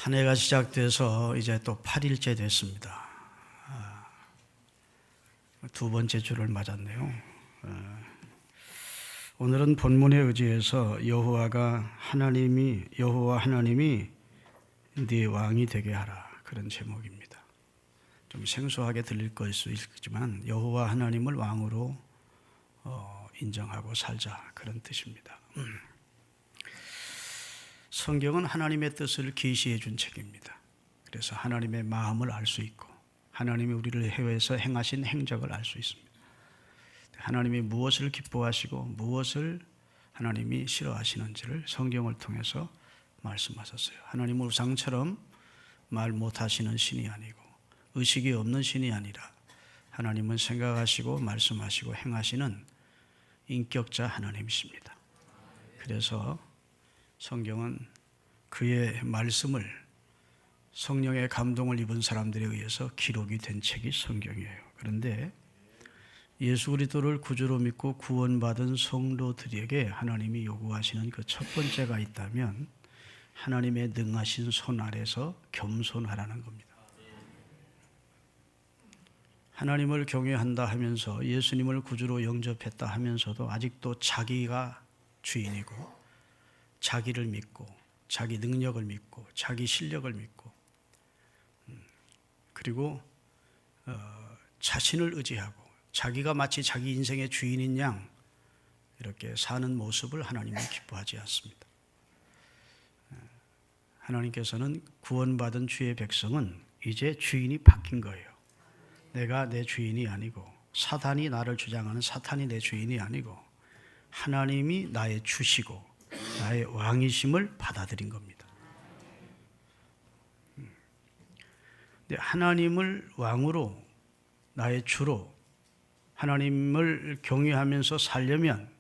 한 해가 시작돼서 이제 또 8일째 됐습니다. 두 번째 주를 맞았네요. 오늘은 본문에 의지해서 여호와 하나님이 네 왕이 되게 하라, 그런 제목입니다. 좀 생소하게 들릴 것일 수 있지만 여호와 하나님을 왕으로 인정하고 살자, 그런 뜻입니다. 성경은 하나님의 뜻을 계시해 준 책입니다. 그래서 하나님의 마음을 알 수 있고 하나님이 우리를 해외에서 행하신 행적을 알 수 있습니다. 하나님이 무엇을 기뻐하시고 무엇을 하나님이 싫어하시는지를 성경을 통해서 말씀하셨어요. 하나님은 우상처럼 말 못하시는 신이 아니고 의식이 없는 신이 아니라 하나님은 생각하시고 말씀하시고 행하시는 인격자 하나님이십니다. 그래서 성경은 그의 말씀을 성령의 감동을 입은 사람들에 의해서 기록이 된 책이 성경이에요. 그런데 예수 그리스도를 구주로 믿고 구원받은 성도들에게 하나님이 요구하시는 그 첫 번째가 있다면 하나님의 능하신 손 아래서 겸손하라는 겁니다. 하나님을 경외한다 하면서 예수님을 구주로 영접했다 하면서도 아직도 자기가 주인이고 자기를 믿고 자기 능력을 믿고 자기 실력을 믿고 그리고 자신을 의지하고 자기가 마치 자기 인생의 주인인 양 이렇게 사는 모습을 하나님은 기뻐하지 않습니다. 하나님께서는 구원받은 주의 백성은 이제 주인이 바뀐 거예요. 내가 내 주인이 아니고 사탄이 나를 주장하는 사탄이 내 주인이 아니고 하나님이 나의 주시고 나의 왕이심을 받아들인 겁니다. 하나님을 왕으로 나의 주로 하나님을 경외하면서 살려면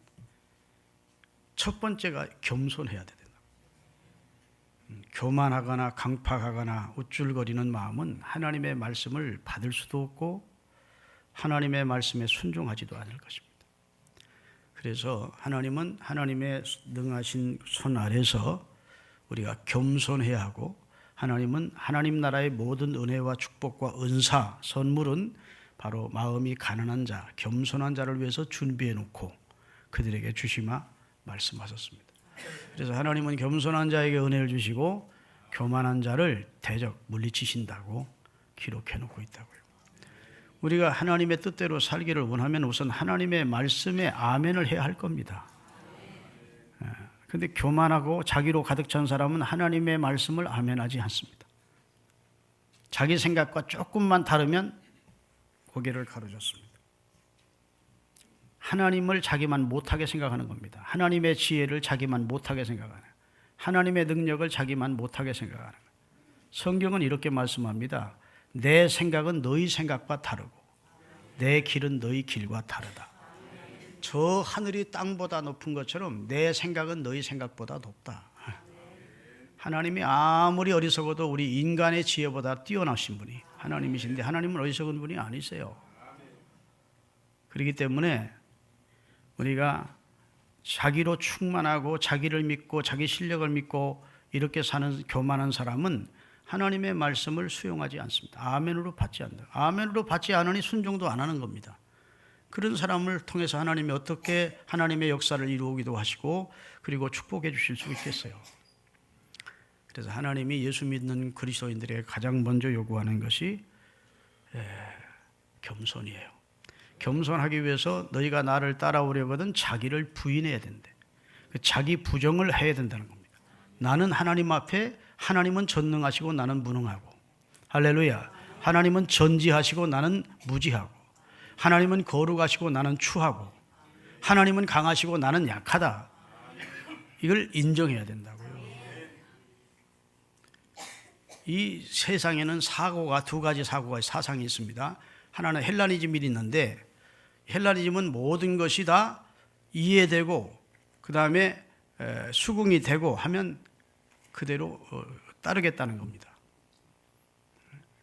첫 번째가 겸손해야 된다. 교만하거나 강팍하거나 우쭐거리는 마음은 하나님의 말씀을 받을 수도 없고 하나님의 말씀에 순종하지도 않을 것입니다. 그래서 하나님은 하나님의 능하신 손 아래서 우리가 겸손해야 하고 하나님은 하나님 나라의 모든 은혜와 축복과 은사, 선물은 바로 마음이 가난한 자, 겸손한 자를 위해서 준비해 놓고 그들에게 주시마 말씀하셨습니다. 그래서 하나님은 겸손한 자에게 은혜를 주시고 교만한 자를 대적 물리치신다고 기록해 놓고 있다고요. 우리가 하나님의 뜻대로 살기를 원하면 우선 하나님의 말씀에 아멘을 해야 할 겁니다. 그런데 교만하고 자기로 가득 찬 사람은 하나님의 말씀을 아멘하지 않습니다. 자기 생각과 조금만 다르면 고개를 가로젓습니다. 하나님을 자기만 못하게 생각하는 겁니다. 하나님의 지혜를 자기만 못하게 생각하는, 하나님의 능력을 자기만 못하게 생각하는 거예요. 성경은 이렇게 말씀합니다. 내 생각은 너희 생각과 다르고 내 길은 너희 길과 다르다. 저 하늘이 땅보다 높은 것처럼 내 생각은 너희 생각보다 높다. 하나님이 아무리 어리석어도 우리 인간의 지혜보다 뛰어나신 분이 하나님이신데 하나님은 어리석은 분이 아니세요. 그렇기 때문에 우리가 자기로 충만하고 자기를 믿고 자기 실력을 믿고 이렇게 사는 교만한 사람은 하나님의 말씀을 수용하지 않습니다. 아멘으로 받지 않는다. 아멘으로 받지 않으니 순종도 안 하는 겁니다. 그런 사람을 통해서 하나님이 어떻게 하나님의 역사를 이루기도 하시고 그리고 축복해 주실 수 있겠어요. 그래서 하나님이 예수 믿는 그리스도인들에게 가장 먼저 요구하는 것이 겸손이에요. 겸손하기 위해서 너희가 나를 따라오려거든 자기를 부인해야 된대. 자기 부정을 해야 된다는 겁니다. 나는 하나님 앞에 하나님은 전능하시고 나는 무능하고, 할렐루야. 하나님은 전지하시고 나는 무지하고, 하나님은 거룩하시고 나는 추하고, 하나님은 강하시고 나는 약하다. 이걸 인정해야 된다고요. 이 세상에는 두 가지 사고가 사상이 있습니다. 하나는 헬라니즘이 있는데 헬라니즘은 모든 것이 다 이해되고 그 다음에 수긍이 되고 하면 그대로 따르겠다는 겁니다.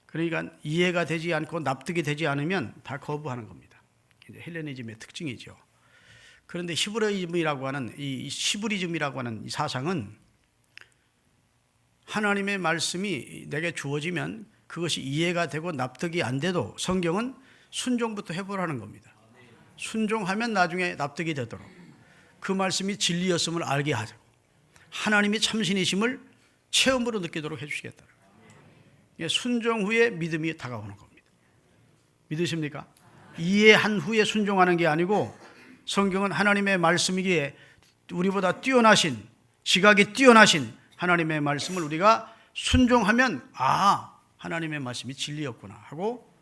그러니까 이해가 되지 않고 납득이 되지 않으면 다 거부하는 겁니다. 이제 헬레니즘의 특징이죠. 그런데 히브리즘이라고 하는 이 사상은 하나님의 말씀이 내게 주어지면 그것이 이해가 되고 납득이 안 돼도 성경은 순종부터 해보라는 겁니다. 순종하면 나중에 납득이 되도록 그 말씀이 진리였음을 알게 하고 하나님이 참신이심을 체험으로 느끼도록 해주시겠다. 순종 후에 믿음이 다가오는 겁니다. 믿으십니까? 이해한 후에 순종하는 게 아니고 성경은 하나님의 말씀이기에 우리보다 뛰어나신, 지각이 뛰어나신 하나님의 말씀을 우리가 순종하면 하나님의 말씀이 진리였구나 하고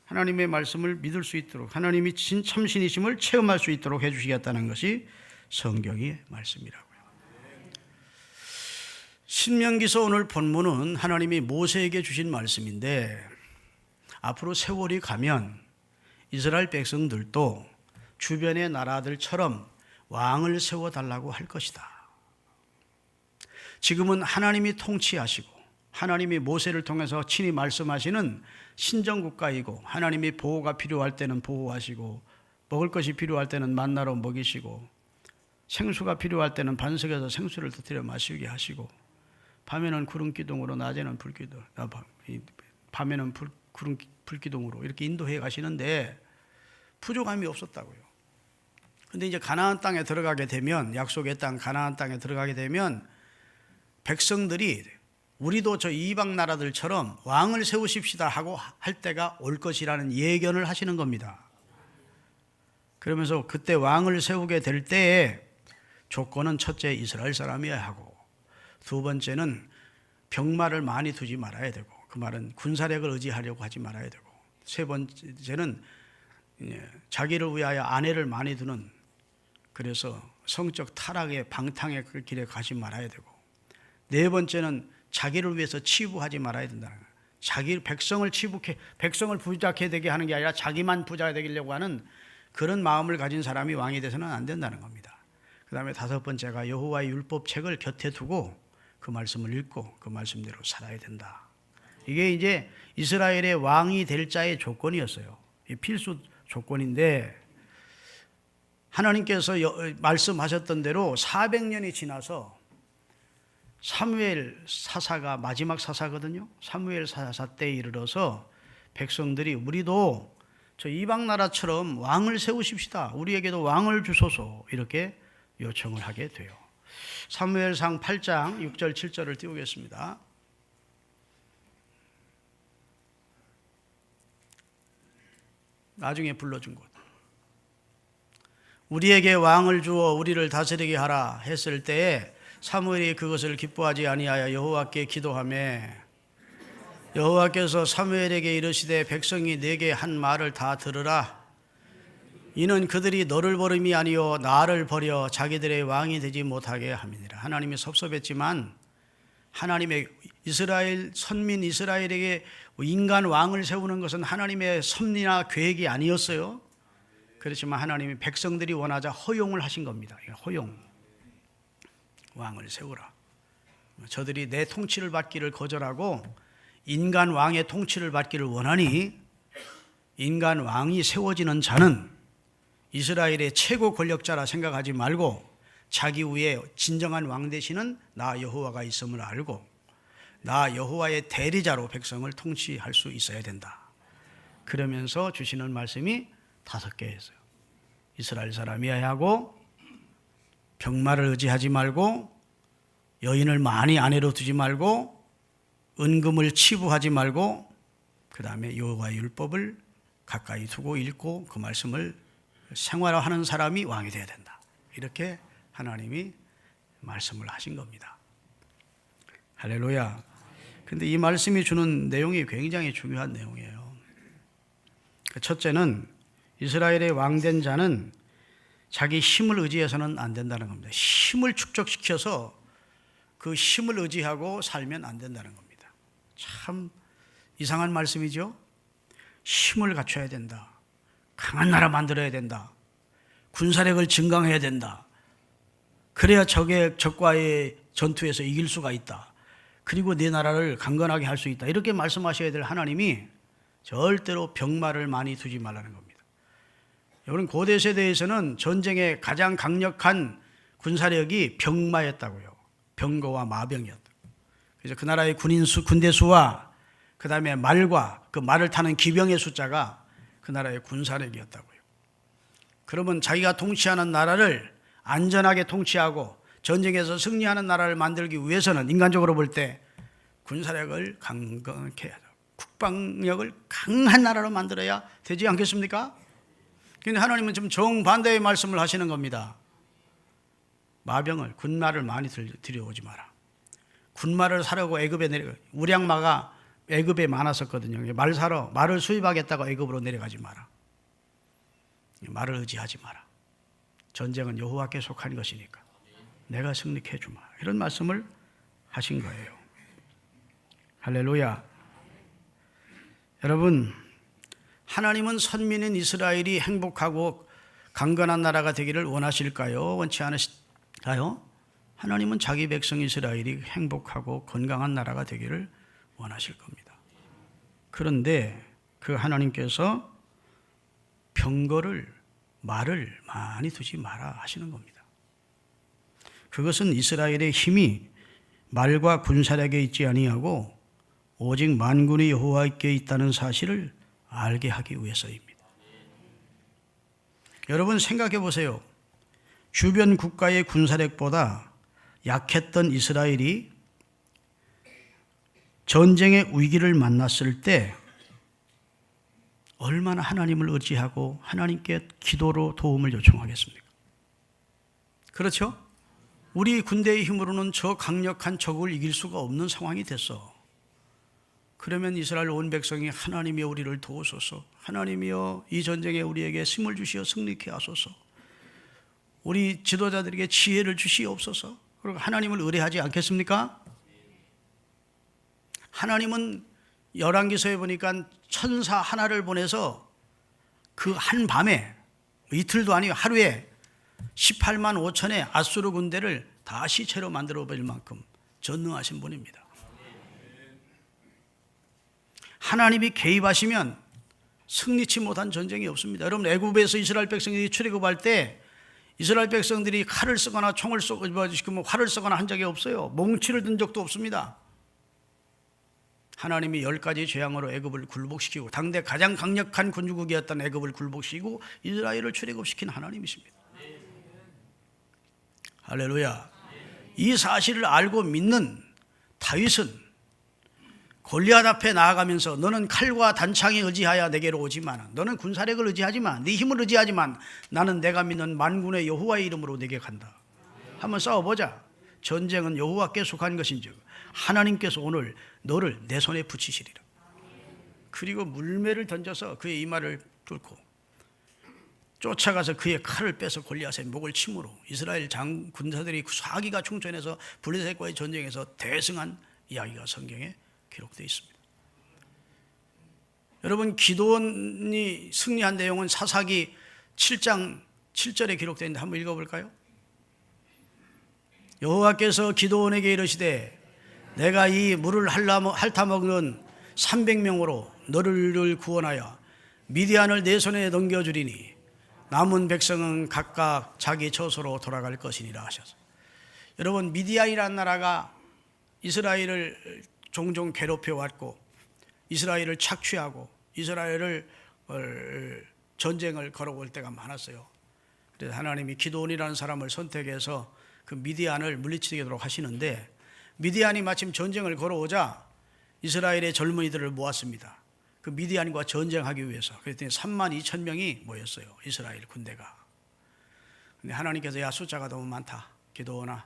하나님의 말씀을 믿을 수 있도록 하나님이 참신이심을 체험할 수 있도록 해주시겠다는 것이 성경의 말씀이라고요. 신명기서 오늘 본문은 하나님이 모세에게 주신 말씀인데 앞으로 세월이 가면 이스라엘 백성들도 주변의 나라들처럼 왕을 세워달라고 할 것이다. 지금은 하나님이 통치하시고 하나님이 모세를 통해서 친히 말씀하시는 신정국가이고 하나님이 보호가 필요할 때는 보호하시고 먹을 것이 필요할 때는 만나로 먹이시고 생수가 필요할 때는 반석에서 생수를 터뜨려 마시게 하시고 밤에는 구름기둥으로 낮에는 불기둥, 밤에는 불기둥으로 이렇게 인도해 가시는데 부족함이 없었다고요. 근데 이제 가나안 땅에 들어가게 되면 약속의 땅 가나안 땅에 들어가게 되면 백성들이 우리도 저 이방 나라들처럼 왕을 세우십시다 하고 할 때가 올 것이라는 예견을 하시는 겁니다. 그러면서 그때 왕을 세우게 될 때에 조건은 첫째 이스라엘 사람이어야 하고 두 번째는 병마를 많이 두지 말아야 되고 그 말은 군사력을 의지하려고 하지 말아야 되고 세 번째는 자기를 위하여 아내를 많이 두는 그래서 성적 타락의 방탕의 그 길에 가지 말아야 되고 네 번째는 자기를 위해서 치부하지 말아야 된다는 거예요. 자기 백성을 부자케 되게 하는 게 아니라 자기만 부자가 되려고 하는 그런 마음을 가진 사람이 왕이 돼서는 안 된다는 겁니다. 그 다음에 다섯 번째가 여호와의 율법책을 곁에 두고 그 말씀을 읽고 그 말씀대로 살아야 된다. 이게 이제 이스라엘의 왕이 될 자의 조건이었어요. 필수 조건인데 하나님께서 말씀하셨던 대로 400년이 지나서 사무엘 사사가 마지막 사사거든요. 사무엘 사사 때에 이르러서 백성들이 우리도 저 이방 나라처럼 왕을 세우십시다. 우리에게도 왕을 주소서 이렇게 요청을 하게 돼요. 사무엘상 8장 6절 7절을 띄우겠습니다. 나중에 불러준 곳. 우리에게 왕을 주어 우리를 다스리게 하라 했을 때에 사무엘이 그것을 기뻐하지 아니하여 여호와께 기도하며 여호와께서 사무엘에게 이르시되 백성이 내게 한 말을 다 들으라. 이는 그들이 너를 버림이 아니요 나를 버려 자기들의 왕이 되지 못하게 함이니라. 하나님이 섭섭했지만 하나님의 이스라엘 선민 이스라엘에게 인간 왕을 세우는 것은 하나님의 섭리나 계획이 아니었어요. 그렇지만 하나님이 백성들이 원하자 허용을 하신 겁니다. 허용. 왕을 세우라. 저들이 내 통치를 받기를 거절하고 인간 왕의 통치를 받기를 원하니 인간 왕이 세워지는 자는 이스라엘의 최고 권력자라 생각하지 말고 자기 위에 진정한 왕 되시는 나 여호와가 있음을 알고 나 여호와의 대리자로 백성을 통치할 수 있어야 된다. 그러면서 주시는 말씀이 5개였어요. 이스라엘 사람이어야 하고 병마를 의지하지 말고 여인을 많이 아내로 두지 말고 은금을 치부하지 말고 그 다음에 여호와의 율법을 가까이 두고 읽고 그 말씀을 생활화하는 사람이 왕이 되어야 된다. 이렇게 하나님이 말씀을 하신 겁니다. 할렐루야. 근데 이 말씀이 주는 내용이 굉장히 중요한 내용이에요. 첫째는 이스라엘의 왕된 자는 자기 힘을 의지해서는 안 된다는 겁니다. 힘을 축적시켜서 그 힘을 의지하고 살면 안 된다는 겁니다. 참 이상한 말씀이죠. 힘을 갖춰야 된다. 강한 나라 만들어야 된다. 군사력을 증강해야 된다. 그래야 적과의 전투에서 이길 수가 있다. 그리고 네 나라를 강건하게 할 수 있다. 이렇게 말씀하셔야 될 하나님이 절대로 병마를 많이 두지 말라는 겁니다. 여러분 고대 세대에서는 전쟁의 가장 강력한 군사력이 병마였다고요. 병거와 마병이었다. 그래서 그 나라의 군대 수와 그 다음에 말과 그 말을 타는 기병의 숫자가 그 나라의 군사력이었다고요. 그러면 자기가 통치하는 나라를 안전하게 통치하고 전쟁에서 승리하는 나라를 만들기 위해서는 인간적으로 볼 때 군사력을 강건케 해야 하고 국방력을 강한 나라로 만들어야 되지 않겠습니까? 그런데 하나님은 지금 정반대의 말씀을 하시는 겁니다. 마병을, 군마를 많이 들여오지 마라. 군마를 사려고 애굽에 내려가. 우량마가 애굽에 많았었거든요. 말을 수입하겠다고 애굽으로 내려가지 마라. 말을 의지하지 마라. 전쟁은 여호와께 속한 것이니까 내가 승리케 해주마. 이런 말씀을 하신 거예요. 할렐루야. 여러분, 하나님은 선민인 이스라엘이 행복하고 강건한 나라가 되기를 원하실까요? 원치 않으실까요? 하나님은 자기 백성 이스라엘이 행복하고 건강한 나라가 되기를 원하실 겁니다. 그런데 그 하나님께서 병거를, 말을 많이 두지 마라 하시는 겁니다. 그것은 이스라엘의 힘이 말과 군사력에 있지 아니하고 오직 만군의 여호와께 있다는 사실을 알게 하기 위해서입니다. 여러분 생각해 보세요. 주변 국가의 군사력보다 약했던 이스라엘이 전쟁의 위기를 만났을 때 얼마나 하나님을 의지하고 하나님께 기도로 도움을 요청하겠습니까? 그렇죠? 우리 군대의 힘으로는 저 강력한 적을 이길 수가 없는 상황이 됐어. 그러면 이스라엘 온 백성이 하나님이여 우리를 도우소서, 하나님이여 이 전쟁에 우리에게 힘을 주시어 승리케 하소서, 우리 지도자들에게 지혜를 주시옵소서, 그리고 하나님을 의뢰하지 않겠습니까? 하나님은 열왕기서에 보니까 천사 하나를 보내서 그 한 밤에, 이틀도 아니고 하루에 18만 5천의 아수르 군대를 다 시체로 만들어 버릴 만큼 전능하신 분입니다. 하나님이 개입하시면 승리치 못한 전쟁이 없습니다. 여러분, 애굽에서 이스라엘 백성들이 출애굽할 때 이스라엘 백성들이 칼을 쓰거나 총을 쏘거나 활을 쓰거나 한 적이 없어요. 몽치를 든 적도 없습니다. 하나님이 10가지 재앙으로 애굽을 굴복시키고 당대 가장 강력한 군주국이었던 애굽을 굴복시키고 이스라엘을 출애굽시킨 하나님이십니다. 할렐루야. 이 사실을 알고 믿는 다윗은 골리앗 앞에 나아가면서 너는 칼과 단창에 의지하여 내게로 오지만, 너는 군사력을 의지하지만, 네 힘을 의지하지만 나는 내가 믿는 만군의 여호와의 이름으로 내게 간다. 한번 싸워보자. 전쟁은 여호와께 속한 것인즉 하나님께서 오늘 너를 내 손에 붙이시리라. 그리고 물매를 던져서 그의 이마를 뚫고 쫓아가서 그의 칼을 빼서 골리앗의 목을 침으로 이스라엘 군사들이 사기가 충천해서 블레셋과의 전쟁에서 대승한 이야기가 성경에 기록되어 있습니다. 여러분, 기드온이 승리한 내용은 사사기 7장 7절에 기록되어 있는데 한번 읽어볼까요? 여호와께서 기드온에게 이르시되 내가 이 물을 핥아먹는 300명으로 너를 구원하여 미디안을 내 손에 넘겨주리니 남은 백성은 각각 자기 처소로 돌아갈 것이니라 하셔서, 여러분, 미디안이라는 나라가 이스라엘을 종종 괴롭혀왔고 이스라엘을 착취하고 이스라엘을 전쟁을 걸어올 때가 많았어요. 그래서 하나님이 기드온이라는 사람을 선택해서 그 미디안을 물리치도록 하시는데, 미디안이 마침 전쟁을 걸어오자 이스라엘의 젊은이들을 모았습니다. 그 미디안과 전쟁하기 위해서. 그랬더니 3만 2천 명이 모였어요, 이스라엘 군대가. 근데 하나님께서 야, 숫자가 너무 많다, 기드온아,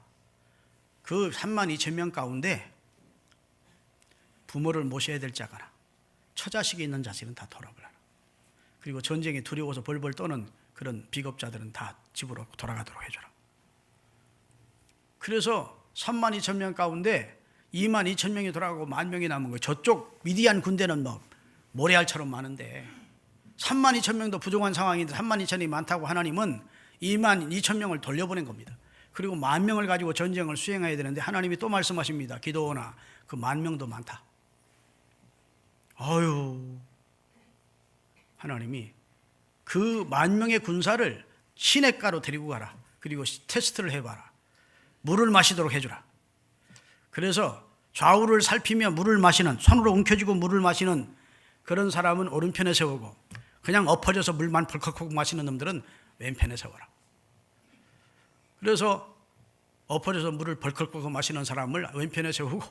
그 3만 2천 명 가운데 부모를 모셔야 될 자거나 처자식이 있는 자식은 다 돌아가라. 그리고 전쟁이 두려워서 벌벌 떠는 그런 비겁자들은 다 집으로 돌아가도록 해줘라. 그래서 3만 2천 명 가운데 2만 2천 명이 돌아가고 1만 명이 남은 거예요. 저쪽 미디안 군대는 뭐 모래알처럼 많은데 3만 2천 명도 부족한 상황인데 3만 2천이 많다고 하나님은 2만 2천 명을 돌려보낸 겁니다. 그리고 1만 명을 가지고 전쟁을 수행해야 되는데 하나님이 또 말씀하십니다. 기드온아, 그 1만 명도 많다. 아유, 하나님이 그 1만 명의 군사를 시냇가로 데리고 가라. 그리고 테스트를 해봐라. 물을 마시도록 해주라. 그래서 좌우를 살피며 물을 마시는, 손으로 움켜쥐고 물을 마시는 그런 사람은 오른편에 세우고, 그냥 엎어져서 물만 벌컥 마시는 놈들은 왼편에 세워라. 그래서 엎어져서 물을 벌컥 마시는 사람을 왼편에 세우고,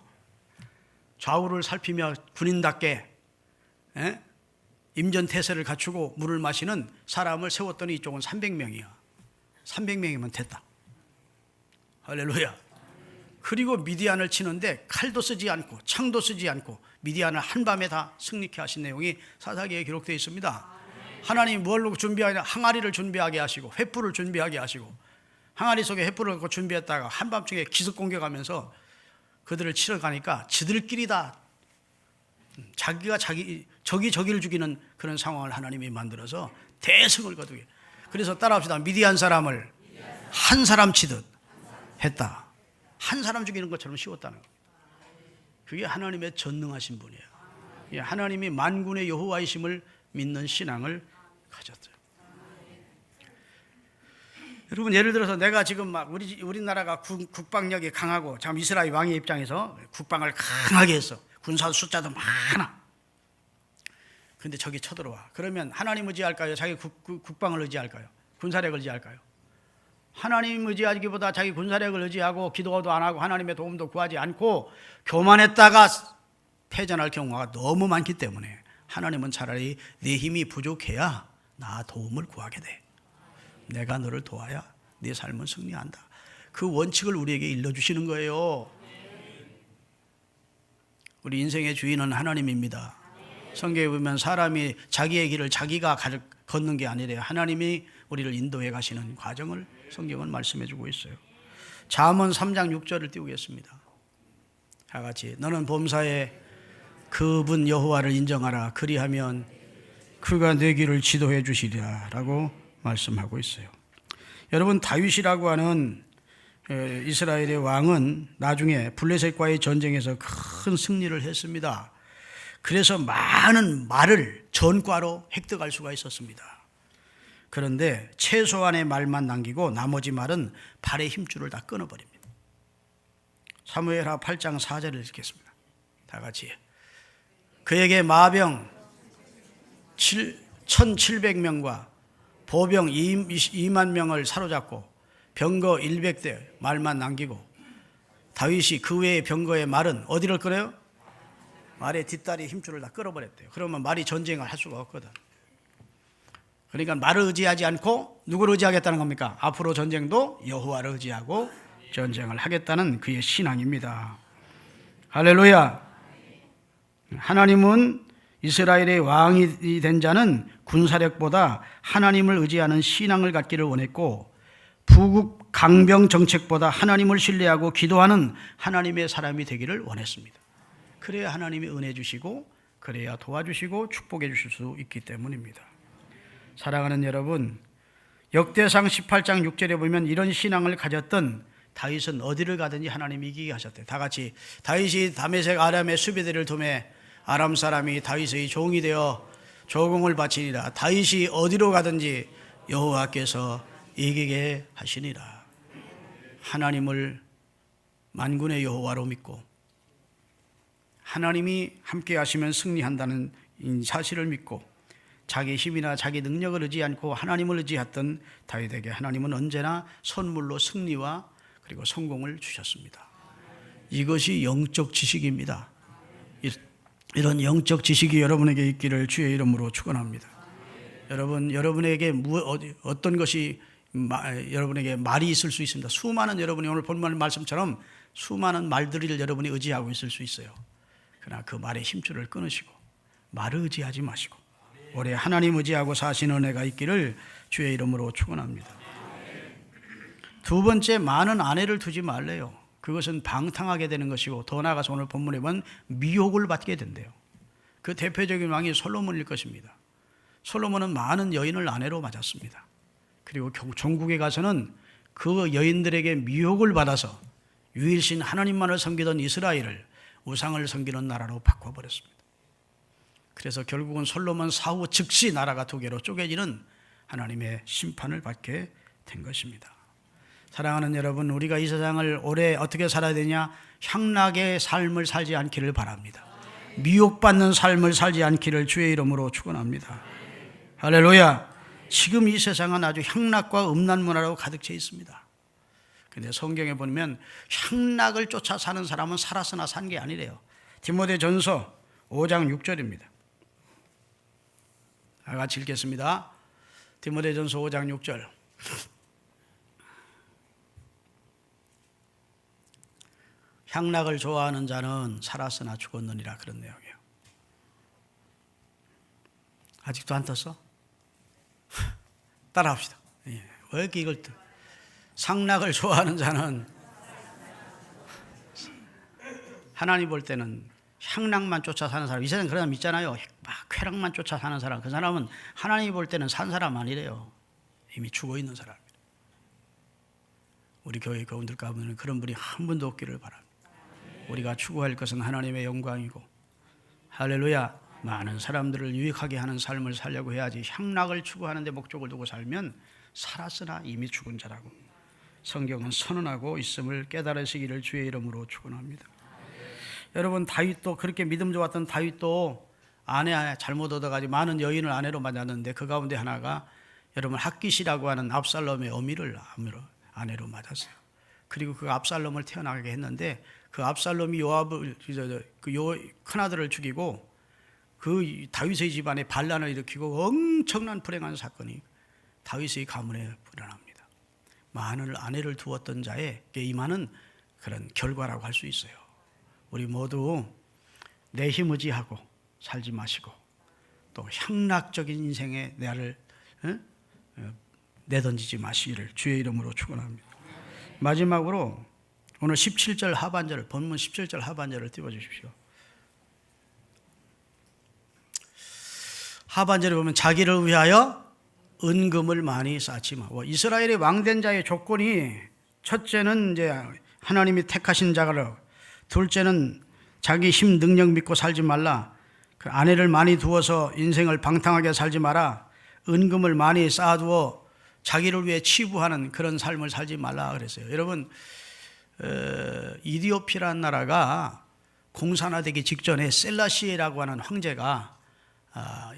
좌우를 살피며 군인답게 임전태세를 갖추고 물을 마시는 사람을 세웠더니 이쪽은 300명이야. 300명이면 됐다. 할렐루야. 그리고 미디안을 치는데 칼도 쓰지 않고 창도 쓰지 않고 미디안을 한밤에 다 승리케 하신 내용이 사사기에 기록되어 있습니다. 하나님이 뭘로 준비하냐? 항아리를 준비하게 하시고 횃불을 준비하게 하시고, 항아리 속에 횃불을 넣고 준비했다가 한밤중에 기습 공격하면서 그들을 치러 가니까 지들끼리 다 자기가 적이 저기를 죽이는 그런 상황을 하나님이 만들어서 대승을 거두게. 그래서 따라합시다. 미디안 사람을 한 사람 치듯 했다. 한 사람 죽이는 것처럼 쉬웠다는 겁니다. 그게 하나님의 전능하신 분이에요. 하나님이 만군의 여호와이심을 믿는 신앙을 가졌어요. 여러분, 예를 들어서 내가 지금 막 우리나라가 국방력이 강하고, 참 이스라엘 왕의 입장에서 국방을 강하게 했어. 군사 숫자도 많아. 근데 적이 쳐들어와. 그러면 하나님 의지할까요? 자기 국방을 의지할까요? 군사력을 의지할까요? 하나님 의지하기보다 자기 군사력을 의지하고 기도도 안 하고 하나님의 도움도 구하지 않고 교만했다가 패전할 경우가 너무 많기 때문에 하나님은 차라리 네 힘이 부족해야 나 도움을 구하게 돼. 내가 너를 도와야 네 삶은 승리한다. 그 원칙을 우리에게 일러주시는 거예요. 우리 인생의 주인은 하나님입니다. 성경에 보면 사람이 자기의 길을 자기가 걷는 게 아니라 하나님이 우리를 인도해 가시는 과정을 성경은 말씀해 주고 있어요. 잠언 3장 6절을 띄우겠습니다. 다 같이. 너는 범사에 그분 여호와를 인정하라. 그리하면 그가 내 길을 지도해 주시리라 라고 말씀하고 있어요. 여러분, 다윗이라고 하는 이스라엘의 왕은 나중에 블레셋과의 전쟁에서 큰 승리를 했습니다. 그래서 많은 말을 전과로 획득할 수가 있었습니다. 그런데 최소한의 말만 남기고 나머지 말은 발의 힘줄을 다 끊어버립니다. 사무엘하 8장 4절을 읽겠습니다. 다 같이. 그에게 마병 1700명과 보병 2만 명을 사로잡고 병거 100대 말만 남기고, 다윗이 그 외의 병거의 말은 어디를 끌어요? 말의 뒷다리 힘줄을 다 끌어버렸대요. 그러면 말이 전쟁을 할 수가 없거든. 그러니까 말을 의지하지 않고 누구를 의지하겠다는 겁니까? 앞으로 전쟁도 여호와를 의지하고 전쟁을 하겠다는 그의 신앙입니다. 할렐루야. 하나님은 이스라엘의 왕이 된 자는 군사력보다 하나님을 의지하는 신앙을 갖기를 원했고, 부국 강병 정책보다 하나님을 신뢰하고 기도하는 하나님의 사람이 되기를 원했습니다. 그래야 하나님이 은혜 주시고, 그래야 도와주시고 축복해 주실 수 있기 때문입니다. 사랑하는 여러분, 역대상 18장 6절에 보면 이런 신앙을 가졌던 다윗은 어디를 가든지 하나님이 이기게 하셨대요. 다 같이. 다윗이 다메섹 아람의 수비대를 도매 아람 사람이 다윗의 종이 되어 조공을 바치니라. 다윗이 어디로 가든지 여호와께서 이기게 하시니라. 하나님을 만군의 여호와로 믿고 하나님이 함께 하시면 승리한다는 사실을 믿고 자기 힘이나 자기 능력을 의지 않고 하나님을 의지했던 다윗에게 하나님은 언제나 선물로 승리와 그리고 성공을 주셨습니다. 이것이 영적 지식입니다. 이런 영적 지식이 여러분에게 있기를 주의 이름으로 축원합니다. 여러분, 여러분에게 어떤 것이 여러분에게 말이 있을 수 있습니다. 수많은, 여러분이 오늘 본문 말씀처럼 수많은 말들을 여러분이 의지하고 있을 수 있어요. 그러나 그 말의 힘줄을 끊으시고 말을 의지하지 마시고 올해 하나님 의지하고 사시는 은혜가 있기를 주의 이름으로 축원합니다. 두 번째, 많은 아내를 두지 말래요. 그것은 방탕하게 되는 것이고, 더 나아가서 오늘 본문에 보면 미혹을 받게 된대요. 그 대표적인 왕이 솔로몬일 것입니다. 솔로몬은 많은 여인을 아내로 맞았습니다. 그리고 종국에 가서는 그 여인들에게 미혹을 받아서 유일신 하나님만을 섬기던 이스라엘을 우상을 섬기는 나라로 바꿔버렸습니다. 그래서 결국은 솔로몬 사후 즉시 나라가 두 개로 쪼개지는 하나님의 심판을 받게 된 것입니다. 사랑하는 여러분, 우리가 이 세상을 오래 어떻게 살아야 되냐? 향락의 삶을 살지 않기를 바랍니다. 미혹받는 삶을 살지 않기를 주의 이름으로 축원합니다. 할렐루야. 지금 이 세상은 아주 향락과 음란 문화로 가득 차 있습니다. 근데 성경에 보면 향락을 쫓아 사는 사람은 살았으나 산 게 아니래요. 디모데전서 5장 6절입니다. 다 같이 읽겠습니다. 디모데전서 5장 6절. 향락을 좋아하는 자는 살았으나 죽었느니라, 그런 내용이에요. 아직도 안 떴어? 따라합시다. 왜 이렇게 이걸 상락을 좋아하는 자는 하나님 볼 때는 향락만 쫓아 사는 사람, 이 세상에 그런 사람 있잖아요. 막 쾌락만 쫓아 사는 사람, 그 사람은 하나님이 볼 때는 산 사람 아니래요. 이미 죽어 있는 사람이에요. 우리 교회 교우들 가운데 그런 분이 한 분도 없기를 바랍니다. 우리가 추구할 것은 하나님의 영광이고, 할렐루야, 많은 사람들을 유익하게 하는 삶을 살려고 해야지. 향락을 추구하는 데 목적을 두고 살면 살았으나 이미 죽은 자라고 성경은 선언하고 있음을 깨달으시기를 주의 이름으로 축원합니다. 여러분, 다윗도, 그렇게 믿음 좋았던 다윗도 아내 잘못 얻어가지고 많은 여인을 아내로 맞았는데 그 가운데 하나가 여러분 학깃이라고 하는 압살롬의 어미를 아내로 맞았어요. 그리고 그 압살롬을 태어나게 했는데 그 압살롬이 요압을, 그 큰아들을 죽이고 그 다윗의 집안에 반란을 일으키고 엄청난 불행한 사건이 다윗의 가문에 일어납니다. 많은 아내를 두었던 자에게 임하는 그런 결과라고 할 수 있어요. 우리 모두 내 힘 의지하고 살지 마시고 또 향락적인 인생에 나를 내던지지 마시기를 주의 이름으로 축원합니다. 마지막으로 오늘 17절 하반절, 본문 17절 하반절을 띄워주십시오. 하반절에 보면 자기를 위하여 은금을 많이 쌓지 마. 이스라엘의 왕된 자의 조건이, 첫째는 이제 하나님이 택하신 자가로, 둘째는 자기 힘 능력 믿고 살지 말라. 그 아내를 많이 두어서 인생을 방탕하게 살지 마라. 은금을 많이 쌓아두어 자기를 위해 치부하는 그런 삶을 살지 말라 그랬어요. 여러분, 이디오피라는 나라가 공산화되기 직전에 셀라시에라고 하는 황제가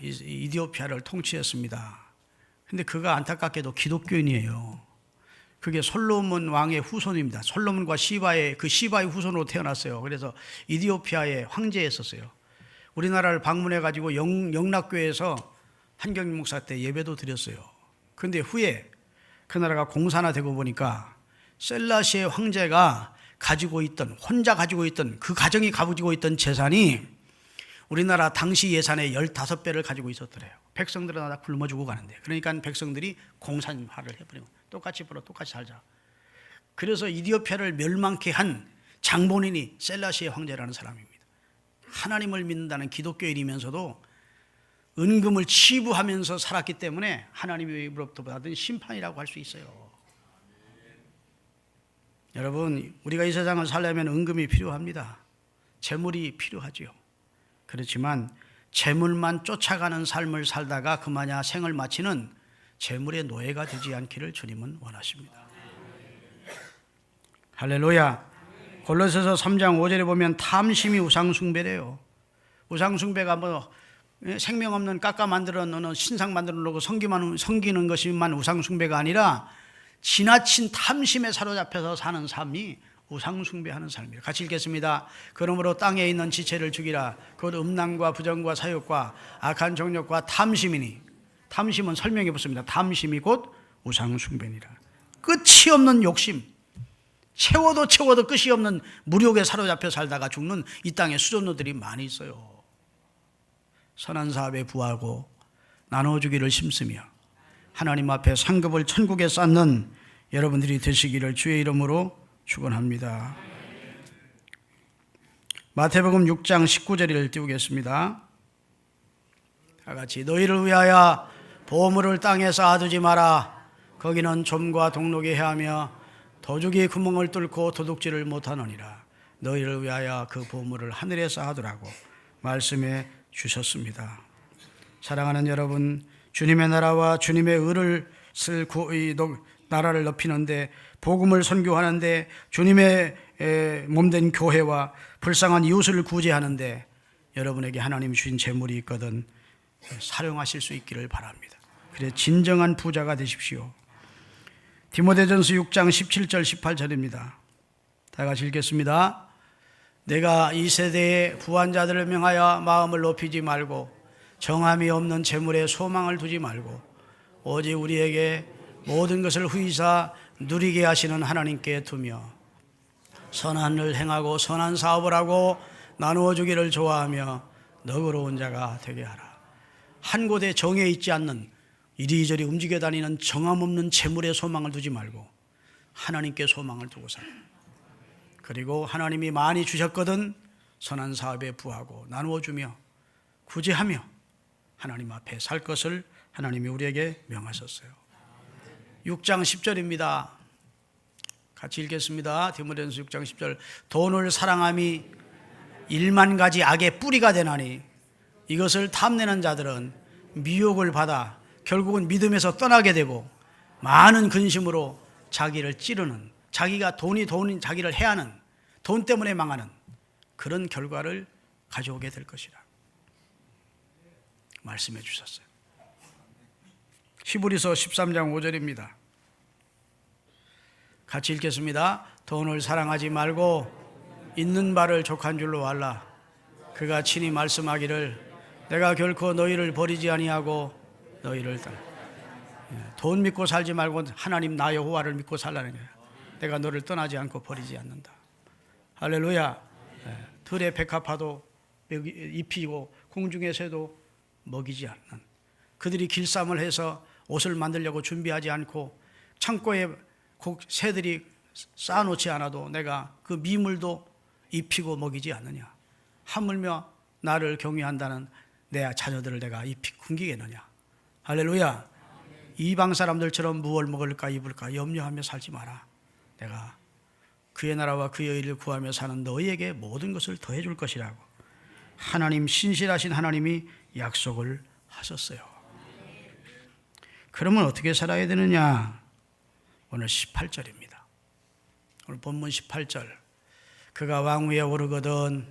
이디오피아를 통치했습니다. 근데 그가 안타깝게도 기독교인이에요. 그게 솔로몬 왕의 후손입니다. 솔로몬과 시바의 후손으로 태어났어요. 그래서 이디오피아의 황제였었어요. 우리나라를 방문해 가지고 영락교회에서 한경림 목사 때 예배도 드렸어요. 그런데 후에 그 나라가 공산화되고 보니까 셀라시의 황제가 혼자 가지고 있던, 그 가정이 가지고 있던 재산이 우리나라 당시 예산의 15배를 가지고 있었더래요. 백성들은 다 굶어 죽고 가는데. 그러니까 백성들이 공산화를 해버리고 똑같이 벌어 똑같이 살자. 그래서 이디오피아를 멸망케 한 장본인이 셀라시의 황제라는 사람입니다. 하나님을 믿는다는 기독교인이면서도 은금을 치부하면서 살았기 때문에 하나님으로부터 받은 심판이라고 할 수 있어요. 여러분, 우리가 이 세상을 살려면 은금이 필요합니다. 재물이 필요하지요. 그렇지만 재물만 쫓아가는 삶을 살다가 그마냐 생을 마치는 재물의 노예가 되지 않기를 주님은 원하십니다. 할렐루야. 골로새서 3장 5절에 보면 탐심이 우상숭배래요. 우상숭배가 뭐 생명 없는 깎아 만들어 놓는 신상 만들어 놓고 섬기는 것이만 우상숭배가 아니라 지나친 탐심에 사로잡혀서 사는 삶이 우상숭배하는 삶이에요. 같이 읽겠습니다. 그러므로 땅에 있는 지체를 죽이라. 곧 음란과 부정과 사욕과 악한 정욕과 탐심이니. 탐심은 설명해 보습니다. 탐심이 곧 우상숭배니라. 끝이 없는 욕심, 채워도 끝이 없는 무력에 사로잡혀 살다가 죽는 이 땅에 수존노들이 많이 있어요. 선한 사업에 부하고 나눠주기를 힘쓰며 하나님 앞에 상급을 천국에 쌓는 여러분들이 되시기를 주의 이름으로 축원합니다. 마태복음 6장 19절을 띄우겠습니다. 다 같이 너희를 위하여 보물을 땅에 쌓아두지 마라. 거기는 좀과 동록이 해하며 도둑이 구멍을 뚫고 도둑질을 못하느니라. 너희를 위하여 그 보물을 하늘에 쌓아두라고 말씀해 주셨습니다. 사랑하는 여러분, 주님의 나라와 주님의 의를 나라를 높이는데, 복음을 선교하는데, 주님의 몸된 교회와 불쌍한 이웃을 구제하는데 여러분에게 하나님이 주신 재물이 있거든 사용하실 수 있기를 바랍니다. 그래 진정한 부자가 되십시오. 디모데전서 6장 17절 18절입니다. 다 같이 읽겠습니다. 내가 이 세대의 부한자들을 명하여 마음을 높이지 말고 정함이 없는 재물에 소망을 두지 말고 오직 우리에게 모든 것을 후이사 누리게 하시는 하나님께 두며 선한 일을 행하고 선한 사업을 하고 나누어 주기를 좋아하며 너그러운 자가 되게 하라. 한 곳에 정해 있지 않는 이리저리 움직여 다니는 정함 없는 재물에 소망을 두지 말고 하나님께 소망을 두고 살아. 그리고 하나님이 많이 주셨거든 선한 사업에 부하고 나누어 주며 구제하며 하나님 앞에 살 것을 하나님이 우리에게 명하셨어요. 6장 10절입니다. 같이 읽겠습니다. 디모데전서 6장 10절. 돈을 사랑함이 1만 가지 악의 뿌리가 되나니 이것을 탐내는 자들은 미혹을 받아 결국은 믿음에서 떠나게 되고 많은 근심으로 자기를 찌르는, 자기가 돈이 자기를 해하는, 돈 때문에 망하는 그런 결과를 가져오게 될 것이라 말씀해 주셨어요. 히브리서 13장 5절입니다. 같이 읽겠습니다. 돈을 사랑하지 말고 있는 바를 족한 줄로 알라. 그가 친히 말씀하기를 내가 결코 너희를 버리지 아니하고 너희를 돈 믿고 살지 말고 하나님 나 여호와를 믿고 살라는 거예요. 내가 너를 떠나지 않고 버리지 않는다. 할렐루야. 들의 백합화도 입히고 공중의 새도 먹이지 않는, 그들이 길쌈을 해서 옷을 만들려고 준비하지 않고 창고에 새들이 쌓아놓지 않아도 내가 그 미물도 입히고 먹이지 않느냐. 하물며 나를 경외한다는 내 자녀들을 내가 굶기겠느냐. 할렐루야. 이방 사람들처럼 무엇을 먹을까 입을까 염려하며 살지 마라. 내가 그의 나라와 그의 일을 구하며 사는 너희에게 모든 것을 더해 줄 것이라고 하나님, 신실하신 하나님이 약속을 하셨어요. 그러면 어떻게 살아야 되느냐? 오늘 18절입니다. 오늘 본문 18절. 그가 왕 위에 오르거든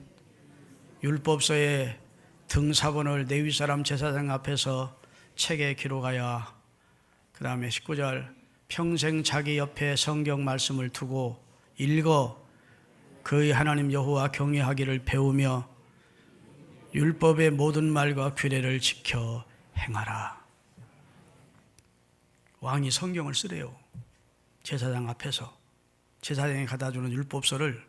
율법서의 등사본을 레위 사람 제사장 앞에서 책에 기록하여, 그 다음에 19절, 평생 자기 옆에 성경 말씀을 두고 읽어 그의 하나님 여호와 경외하기를 배우며 율법의 모든 말과 규례를 지켜 행하라. 왕이 성경을 쓰래요. 제사장 앞에서 제사장이 갖다주는 율법서를,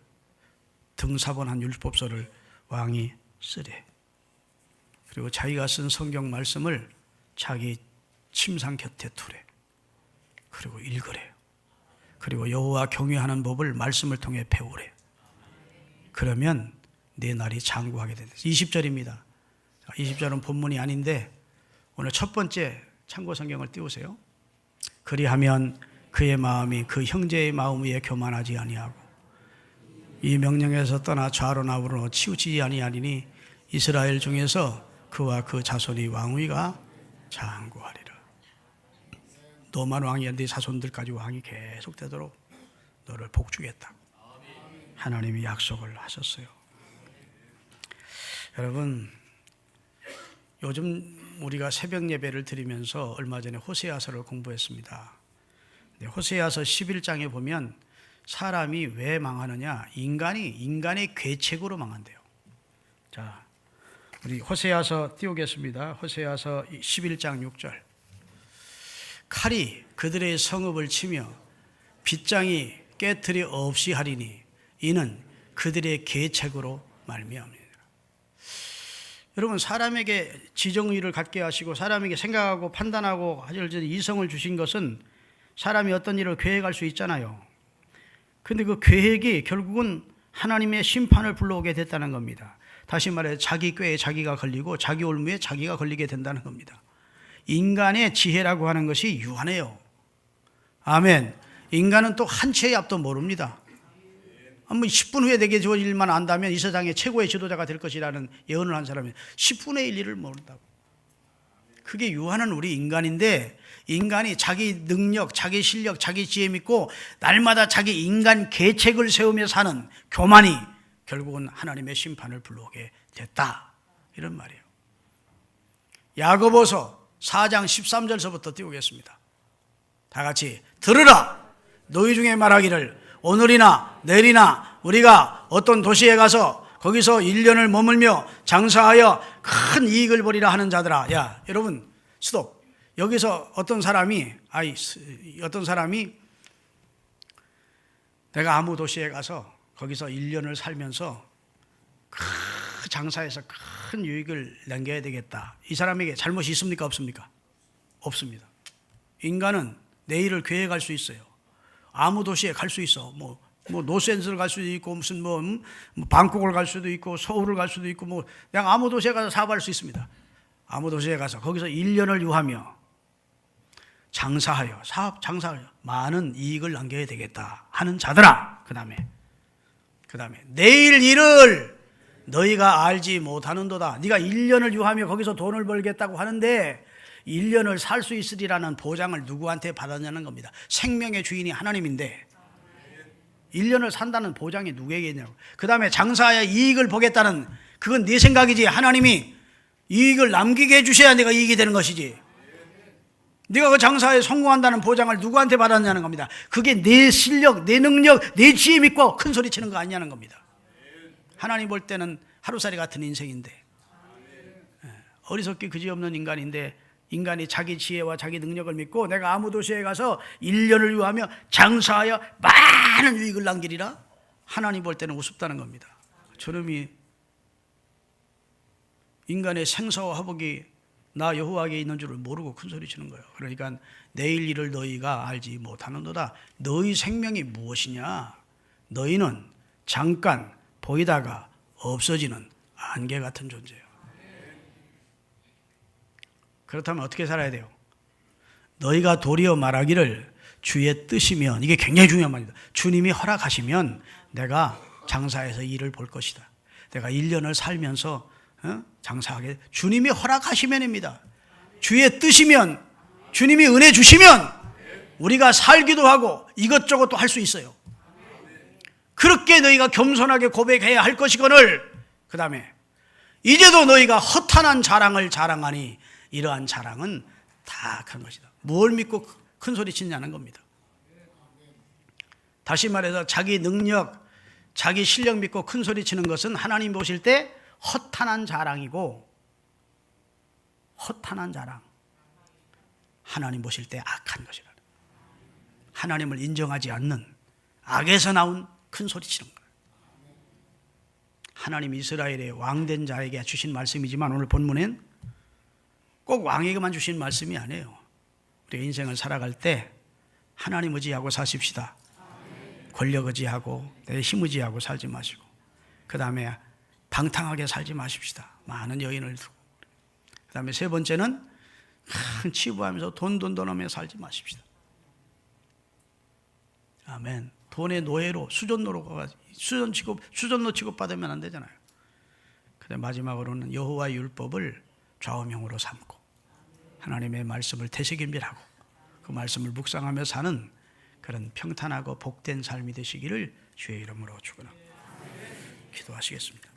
등사본한 율법서를 왕이 쓰래. 그리고 자기가 쓴 성경 말씀을 자기 침상 곁에 두래. 그리고 읽으래. 그리고 여호와 경외하는 법을 말씀을 통해 배우래. 그러면 내 날이 장구하게 된다. 20절입니다. 20절은 본문이 아닌데 오늘 첫 번째 참고 성경을 띄우세요. 그리하면 그의 마음이 그 형제의 마음 위에 교만하지 아니하고 이 명령에서 떠나 좌로나 우로나 치우치지 아니하리니 이스라엘 중에서 그와 그 자손이 왕위가 장구하리라. 너만 왕이 안 돼 자손들까지 왕이 계속되도록 너를 복주겠다. 하나님이 약속을 하셨어요. 여러분, 요즘 우리가 새벽 예배를 드리면서 얼마 전에 호세아서를 공부했습니다. 호세아서 11장에 보면 사람이 왜 망하느냐? 인간의 괴책으로 망한대요. 자, 우리 호세아서 띄우겠습니다. 호세아서 11장 6절. 칼이 그들의 성읍을 치며 빗장이 깨트리 없이 하리니 이는 그들의 계책으로 말미암이니라. 여러분, 사람에게 지정의를 갖게 하시고 사람에게 생각하고 판단하고 하실 이성을 주신 것은 사람이 어떤 일을 계획할 수 있잖아요. 그런데 그 계획이 결국은 하나님의 심판을 불러오게 됐다는 겁니다. 다시 말해 자기 꾀에 자기가 걸리고 자기 올무에 자기가 걸리게 된다는 겁니다. 인간의 지혜라고 하는 것이 유한해요. 아멘. 인간은 또 한 치의 앞도 모릅니다. 10분 후에 내게 주어질 일만 안다면 이 세상의 최고의 지도자가 될 것이라는 예언을 한 사람이 10분의 1 일을 모른다고. 그게 유한한 우리 인간인데, 인간이 자기 능력, 자기 실력, 자기 지혜 믿고 날마다 자기 인간 계책을 세우며 사는 교만이 결국은 하나님의 심판을 불러오게 됐다, 이런 말이에요. 야고보서 4장 13절서부터 띄우겠습니다. 다 같이 들으라. 너희 중에 말하기를 오늘이나 내일이나 우리가 어떤 도시에 가서 거기서 1년을 머물며 장사하여 큰 이익을 벌이라 하는 자들아. 야, 여러분 스톱. 여기서 어떤 사람이 내가 아무 도시에 가서 거기서 1년을 살면서 그 장사에서 큰 유익을 남겨야 되겠다, 이 사람에게 잘못이 있습니까? 없습니까? 없습니다. 인간은 내일을 계획할 수 있어요. 아무 도시에 갈 수 있어. 뭐 노스앤즈를 갈 수도 있고, 무슨 방콕을 갈 수도 있고, 서울을 갈 수도 있고, 내가 아무 도시에 가서 사업할 수 있습니다. 아무 도시에 가서 거기서 1년을 유하며 장사하여 많은 이익을 남겨야 되겠다 하는 자들아. 그 다음에 내일 일을 너희가 알지 못하는도다. 네가 1년을 유하며 거기서 돈을 벌겠다고 하는데 1년을 살 수 있으리라는 보장을 누구한테 받았냐는 겁니다. 생명의 주인이 하나님인데 1년을 산다는 보장이 누구에게 있냐고. 그 다음에 장사하여 이익을 보겠다는, 그건 네 생각이지. 하나님이 이익을 남기게 해주셔야 내가 이익이 되는 것이지. 네가 그 장사에 성공한다는 보장을 누구한테 받았냐는 겁니다. 그게 내 실력, 내 능력, 내 지혜 믿고 큰 소리 치는 거 아니냐는 겁니다. 하나님 볼 때는 하루살이 같은 인생인데, 어리석기 그지없는 인간인데, 인간이 자기 지혜와 자기 능력을 믿고 내가 아무 도시에 가서 1년을 유하며 장사하여 많은 유익을 남기리라. 하나님 볼 때는 우습다는 겁니다. 저놈이 인간의 생사와 화복이 나 여호와에게 있는 줄을 모르고 큰 소리 치는 거예요. 그러니까 내일 일을 너희가 알지 못하는도다. 너희 생명이 무엇이냐? 너희는 잠깐 보이다가 없어지는 안개 같은 존재예요. 그렇다면 어떻게 살아야 돼요? 너희가 도리어 말하기를 주의 뜻이면, 이게 굉장히 중요한 말입니다. 주님이 허락하시면 내가 장사해서 일을 볼 것이다. 내가 1년을 살면서 장사하게, 주님이 허락하시면입니다. 주의 뜻이면, 주님이 은혜 주시면 우리가 살기도 하고 이것저것 또 할 수 있어요. 그렇게 너희가 겸손하게 고백해야 할 것이거늘, 그 다음에 이제도 너희가 허탄한 자랑을 자랑하니 이러한 자랑은 다 악한 것이다. 뭘 믿고 큰 소리 치냐는 겁니다. 다시 말해서 자기 능력, 자기 실력 믿고 큰 소리 치는 것은 하나님 보실 때 허탄한 자랑이고, 허탄한 자랑, 하나님 보실 때 악한 것이라. 하나님을 인정하지 않는 악에서 나온 큰 소리 치는 거예요. 하나님 이스라엘의 왕된 자에게 주신 말씀이지만 오늘 본문엔 꼭 왕에게만 주신 말씀이 아니에요. 우리 인생을 살아갈 때 하나님 의지하고 사십시다. 권력 의지하고 내 힘 의지하고 살지 마시고, 그 다음에 방탕하게 살지 마십시다. 많은 여인을 두고. 그 다음에 세 번째는 치부하면서 돈 하며 살지 마십시다. 아멘. 돈의 노예로, 수전노 취급받으면 안 되잖아요. 그다음 마지막으로는 여호와의 율법을 좌우명으로 삼고 하나님의 말씀을 되새김질하고 그 말씀을 묵상하며 사는 그런 평탄하고 복된 삶이 되시기를 주의 이름으로 축원합니다. 기도하시겠습니다.